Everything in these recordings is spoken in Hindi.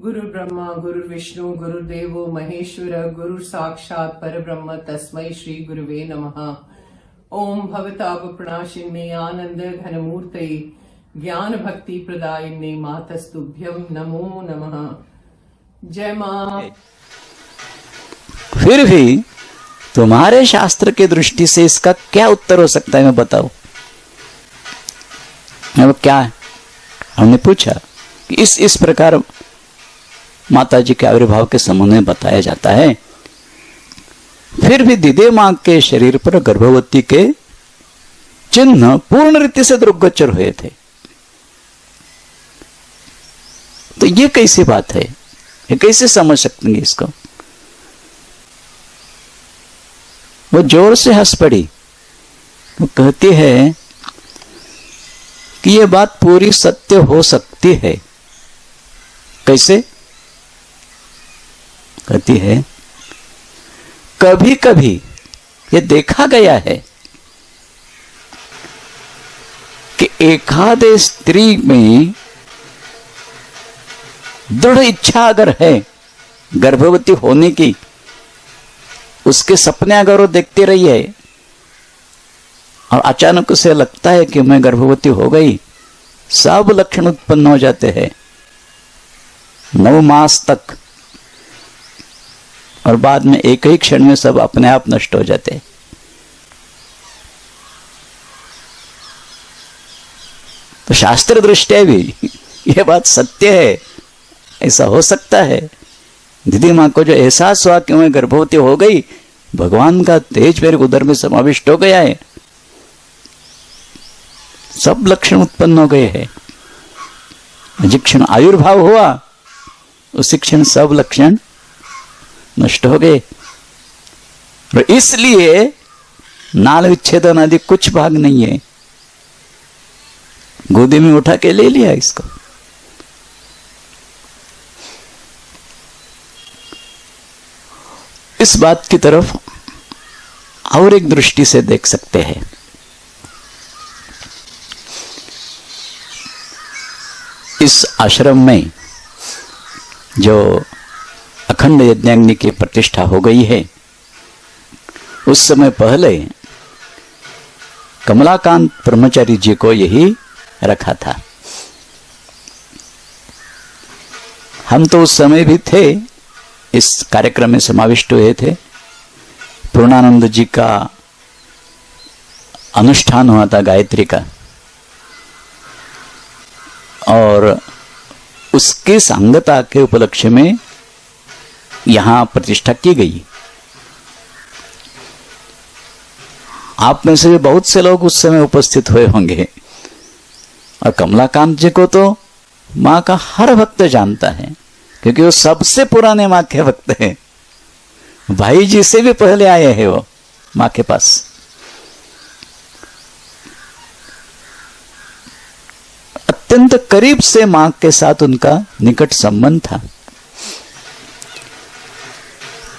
गुरु ब्रह्मा गुरु विष्णु गुरुदेवो महेश्वर गुरु साक्षात परब्रह्म तस्मै श्री गुरुवे नमः। ओम भवताप प्रणाशिन्ने आनंद घनमूर्ते ज्ञान भक्ति प्रदायिन्ने मातस्तुभ्यं नमो नमः। जय मां। फिर भी तुम्हारे शास्त्र की दृष्टि से इसका क्या उत्तर हो सकता है, मैं बताओ। वो क्या है? हमने पूछा कि इस प्रकार माता जी के आविर्भाव के संबंध में बताया जाता है। फिर भी दीदी मां के शरीर पर गर्भवती के चिन्ह पूर्ण रीति से दृग्गोचर हुए थे। तो ये कैसी बात है, ये कैसे समझ सकते हैं इसको? वो जोर से हंस पड़ी। वो कहती है कि ये बात पूरी सत्य हो सकती है। कैसे? कहती है कभी कभी ये देखा गया है कि एकादे स्त्री में दृढ़ इच्छा अगर है गर्भवती होने की, उसके सपने अगर वो देखती रही है और अचानक उसे लगता है कि मैं गर्भवती हो गई, सब लक्षण उत्पन्न हो जाते हैं 9 मास तक, और बाद में एक ही क्षण में सब अपने आप नष्ट हो जाते हैं। तो शास्त्र दृष्टया भी यह बात सत्य है, ऐसा हो सकता है। दीदी मां को जो एहसास हुआ कि मैं गर्भवती हो गई, भगवान का तेज मेरे उदर में समाविष्ट हो गया है, सब लक्षण उत्पन्न हो गए हैं। जिस क्षण आयुर्भाव हुआ उसी क्षण सब लक्षण नष्ट हो गए। और इसलिए नाल विच्छेदन आदि कुछ भाग नहीं है, गोदी में उठा के ले लिया इसको। इस बात की तरफ और एक दृष्टि से देख सकते हैं। इस आश्रम में जो अखंड यज्ञाग्नि की प्रतिष्ठा हो गई है, उस समय पहले कमलाकांत ब्रह्मचारी जी को यही रखा था। हम तो उस समय भी थे, इस कार्यक्रम में समाविष्ट हुए थे। पूर्णानंद जी का अनुष्ठान हुआ था गायत्री का, और उसकी सांगता के उपलक्ष्य में यहां प्रतिष्ठा की गई। आप में से बहुत से लोग उस समय उपस्थित हुए होंगे, और कमलाकांत जी को तो मां का हर भक्त जानता है, क्योंकि वो सबसे पुराने मां के भक्त हैं। भाई जी से भी पहले आए हैं वो मां के पास। अत्यंत करीब से मां के साथ उनका निकट संबंध था।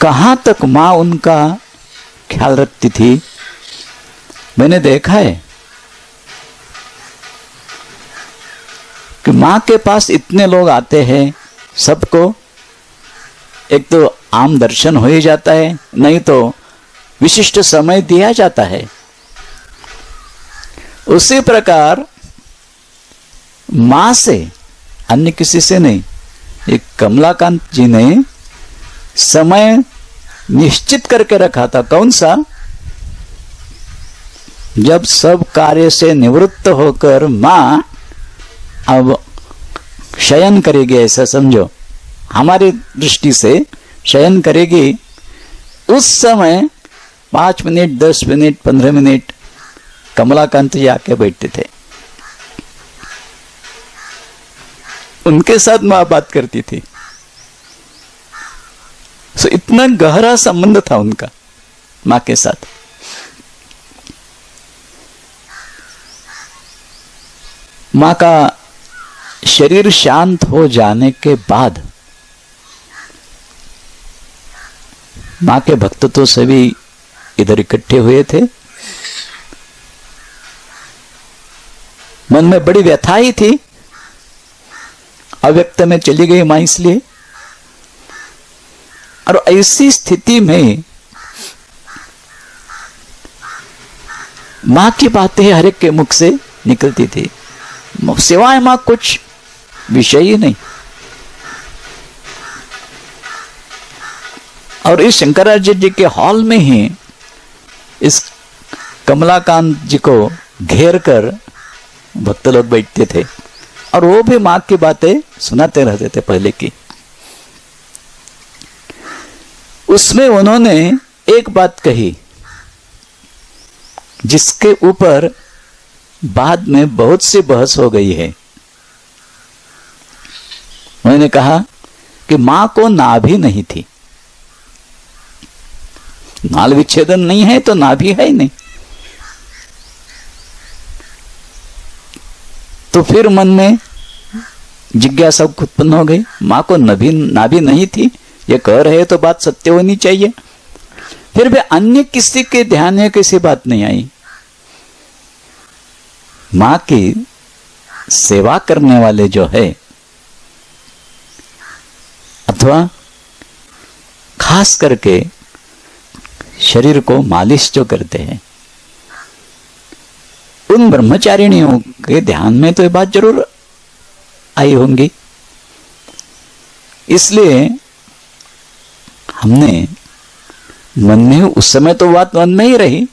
कहां तक मां उनका ख्याल रखती थी, मैंने देखा है कि मां के पास इतने लोग आते हैं, सबको एक तो आम दर्शन हो ही जाता है, नहीं तो विशिष्ट समय दिया जाता है। उसी प्रकार मां से, अन्य किसी से नहीं, एक कमलाकांत जी ने समय निश्चित करके रखा था। कौन सा? जब सब कार्य से निवृत्त होकर मां अब शयन करेगी, ऐसा समझो, हमारी दृष्टि से शयन करेगी, उस समय 5 मिनट 10 मिनट 15 मिनट कमलाकांत जी आके बैठते थे, उनके साथ मां बात करती थी। सो इतना गहरा संबंध था उनका मां के साथ। मां का शरीर शांत हो जाने के बाद मां के भक्त तो सभी इधर इकट्ठे हुए थे। मन में बड़ी व्यथा ही थी, अव्यक्त में चली गई मां, इसलिए और ऐसी स्थिति में मां की बातें हर एक के मुख से निकलती थी, सिवाय मां कुछ विषय ही नहीं। और इस शंकराचार्य जी के हॉल में ही इस कमलाकांत जी को घेर कर भक्त लोग बैठते थे और वो भी मां की बातें सुनाते रहते थे पहले की। उसमें उन्होंने एक बात कही जिसके ऊपर बाद में बहुत सी बहस हो गई है। उन्होंने कहा कि मां को नाभि नहीं थी, नाल विच्छेदन नहीं है तो नाभि है ही नहीं। तो फिर मन में जिज्ञासा उत्पन्न हो गई, मां को नाभि नहीं थी, ये कह रहे तो बात सत्य होनी चाहिए। फिर भी अन्य किसी के ध्यान में किसी बात नहीं आई। मां की सेवा करने वाले जो है, अथवा खास करके शरीर को मालिश जो करते हैं, उन ब्रह्मचारिणियों के ध्यान में तो ये बात जरूर आई होंगी। इसलिए हमने मन में, उस समय तो बात मन में ही रही,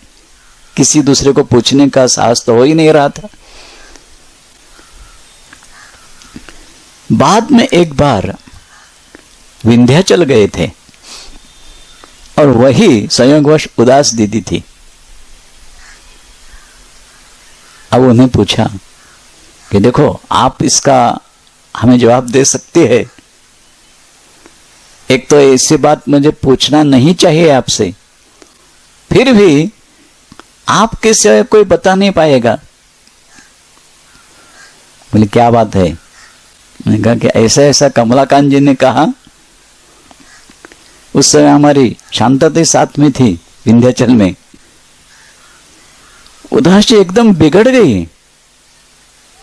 किसी दूसरे को पूछने का साहस तो हो ही नहीं रहा था। बाद में एक बार विंध्याचल गए थे और वही संयोगवश उदास दीदी थी। अब उन्हें पूछा कि देखो, आप इसका हमें जवाब दे सकते हैं। एक तो ऐसी बात मुझे पूछना नहीं चाहिए आपसे, फिर भी आपके सिवाय कोई बता नहीं पाएगा। बोले क्या बात है? मैंने कहा कि ऐसा ऐसा कमलाकांत जी ने कहा। उस समय हमारी शांतता साथ में थी विंध्याचल में। उदास जी एकदम बिगड़ गई,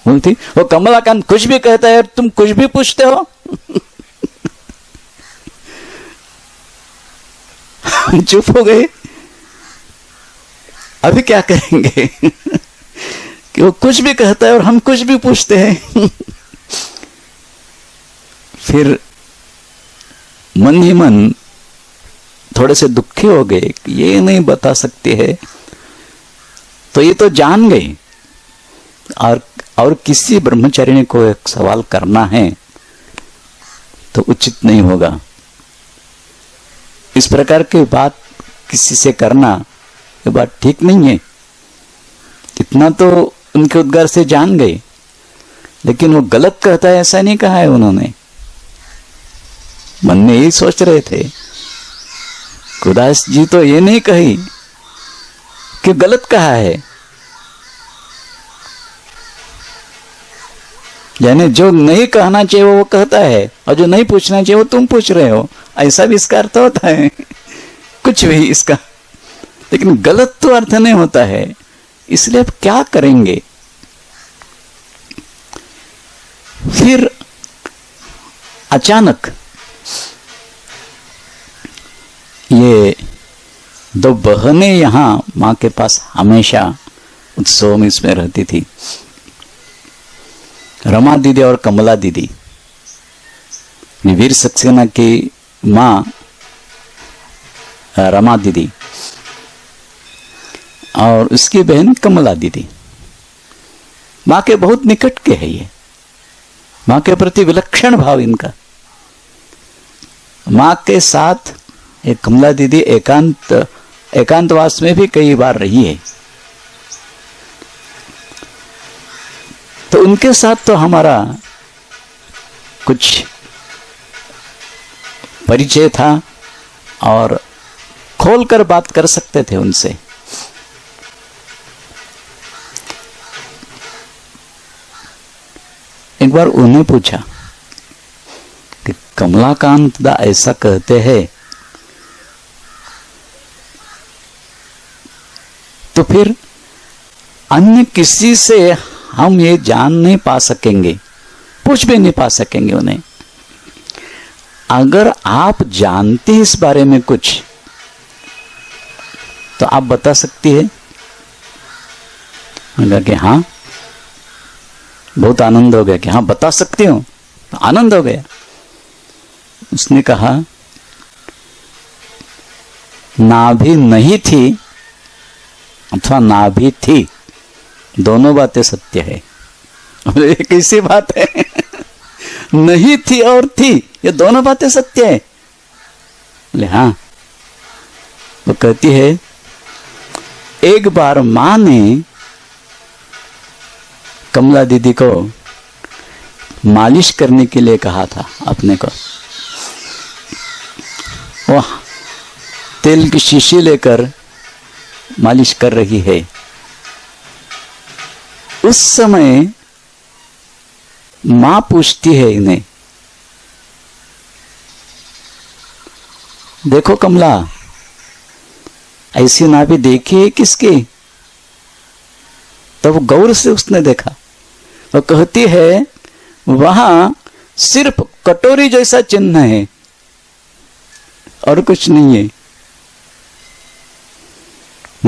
बोलती वो कमलाकांत कुछ भी कहता है और तुम कुछ भी पूछते हो। हम चुप हो गए, अभी क्या करेंगे कि वो कुछ भी कहता है और हम कुछ भी पूछते हैं। फिर मन ही मन थोड़े से दुखी हो गए कि ये नहीं बता सकते है, तो ये तो जान गई और किसी ब्रह्मचारिणी को एक सवाल करना है तो उचित नहीं होगा। इस प्रकार की बात किसी से करना ये बात ठीक नहीं है। इतना तो उनके उद्गार से जान गए, लेकिन वो गलत कहता है ऐसा नहीं कहा है उन्होंने। मन में यही सोच रहे थे, उदास जी तो ये नहीं कही कि गलत कहा है, यानी जो नहीं कहना चाहिए वो कहता है और जो नहीं पूछना चाहिए वो तुम पूछ रहे हो, ऐसा भी इसका अर्थ होता है कुछ भी इसका, लेकिन गलत तो अर्थ नहीं होता है। इसलिए अब क्या करेंगे? फिर अचानक ये दो बहनें यहां मां के पास हमेशा उत्सव में इसमें रहती थी, रमा दीदी और कमला दीदी। वीर सक्सेना की मां रमा दीदी और उसकी बहन कमला दीदी। मां के बहुत निकट के है ये, मां के प्रति विलक्षण भाव इनका। मां के साथ एक कमला दीदी एकांतवास में भी कई बार रही है, तो उनके साथ तो हमारा कुछ परिचय था और खोलकर बात कर सकते थे उनसे। एक बार उन्हें पूछा कि कमलाकांत दा ऐसा कहते हैं तो फिर अन्य किसी से हम ये जान नहीं पा सकेंगे, पूछ भी नहीं पा सकेंगे उन्हें। अगर आप जानते हैं इस बारे में कुछ तो आप बता सकती है? मैंने कहा कि हाँ। बहुत आनंद हो गया कि हाँ बता सकती हूँ। तो आनंद हो गया। उसने कहा नाभि नहीं थी अथवा नाभि थी, दोनों बातें सत्य है। ये कैसी बात है? नहीं थी और थी, ये दोनों बातें सत्य है। बोले हाँ। वो कहती है एक बार मां ने कमला दीदी को मालिश करने के लिए कहा था अपने को। वो तेल की शीशी लेकर मालिश कर रही है। उस समय मां पूछती है इन्हें, देखो कमला, ऐसी नाभि देखी है किसकी? तब गौर से उसने देखा। वो कहती है वहां सिर्फ कटोरी जैसा चिन्ह है और कुछ नहीं है।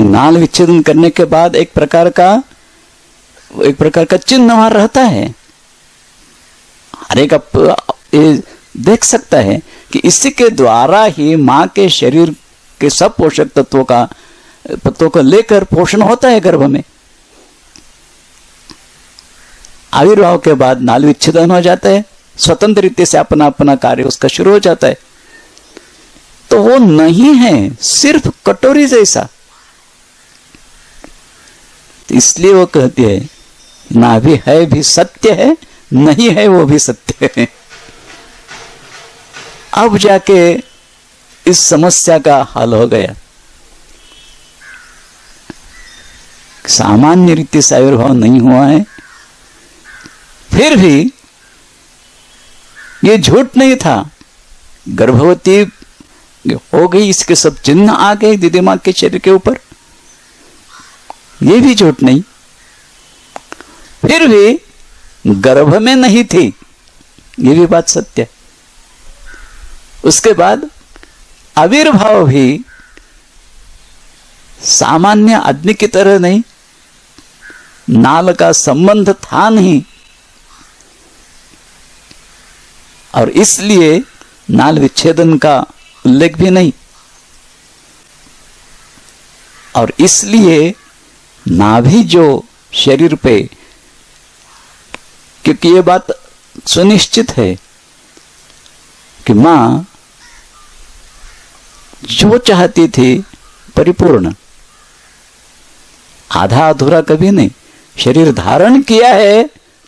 नाल विच्छेदन करने के बाद एक प्रकार का चिन्ह वहां रहता है। हर एक देख सकता है कि इसी के द्वारा ही मां के शरीर के सब पोषक तत्वों को लेकर पोषण होता है गर्भ में। आविर्भाव के बाद नाल विच्छेदन हो जाता है, स्वतंत्र रीति से अपना अपना कार्य उसका शुरू हो जाता है। तो वो नहीं है, सिर्फ कटोरी जैसा। इसलिए वो कहती है नाभि है भी सत्य है, नहीं है वो भी सत्य है। अब जाके इस समस्या का हल हो गया। सामान्य रीति से आविर्भाव नहीं हुआ है, फिर भी ये झूठ नहीं था। गर्भवती हो गई, इसके सब चिन्ह आ गए दीदी मां के शरीर के ऊपर, ये भी झूठ नहीं। फिर भी गर्भ में नहीं थी, ये भी बात सत्य। उसके बाद आविर्भाव भी सामान्य आदमी की तरह नहीं, नाल का संबंध था नहीं, और इसलिए नाल विच्छेदन का उल्लेख भी नहीं, और इसलिए नाभि जो शरीर पे, क्योंकि ये बात सुनिश्चित है कि मां जो चाहती थी परिपूर्ण, आधा अधूरा कभी नहीं। शरीर धारण किया है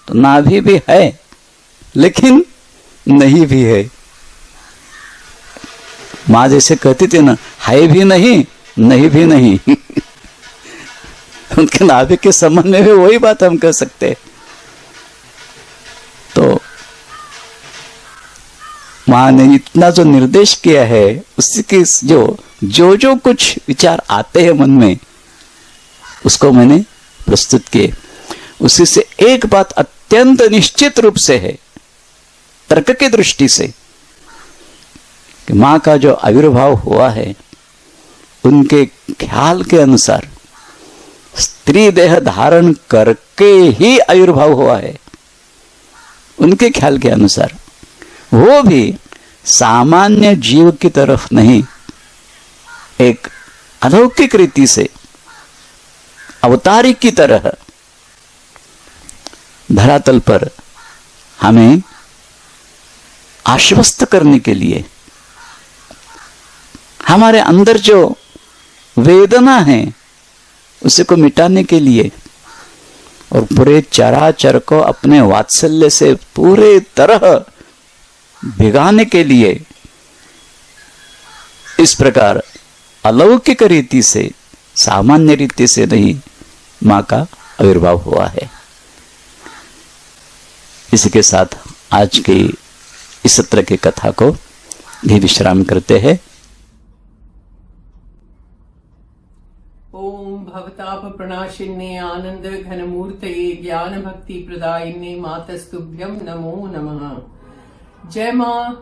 तो नाभि भी है, लेकिन नहीं भी है। मां जैसे कहती थी ना, है भी नहीं, नहीं भी नहीं। उनके नाभि के संबंध में भी वही बात हम कह सकते हैं। तो मां ने इतना जो निर्देश किया है, उसके जो कुछ विचार आते हैं मन में, उसको मैंने प्रस्तुत किए। उसी से एक बात अत्यंत निश्चित रूप से है, तर्क की दृष्टि से, कि मां का जो आविर्भाव हुआ है, उनके ख्याल के अनुसार स्त्री देह धारण करके ही आविर्भाव हुआ है। उनके ख्याल के अनुसार, वो भी सामान्य जीव की तरफ नहीं, एक अलौकिक रीति से अवतारी की तरह धरातल पर हमें आश्वस्त करने के लिए, हमारे अंदर जो वेदना है उसी को मिटाने के लिए, और पूरे चराचर को अपने वात्सल्य से पूरे तरह भिगाने के लिए इस प्रकार अलौकिक रीति से, सामान्य रीति से नहीं, मां का आविर्भाव हुआ है। इसी के साथ आज की इस सत्र की कथा को भी विश्राम करते हैं। ओम भवताप प्रणाशिन्ने आनंद घनमूर्तये ज्ञान भक्ति प्रदायिन्ने मातस्तुभ्यं नमो नमः। जय मां।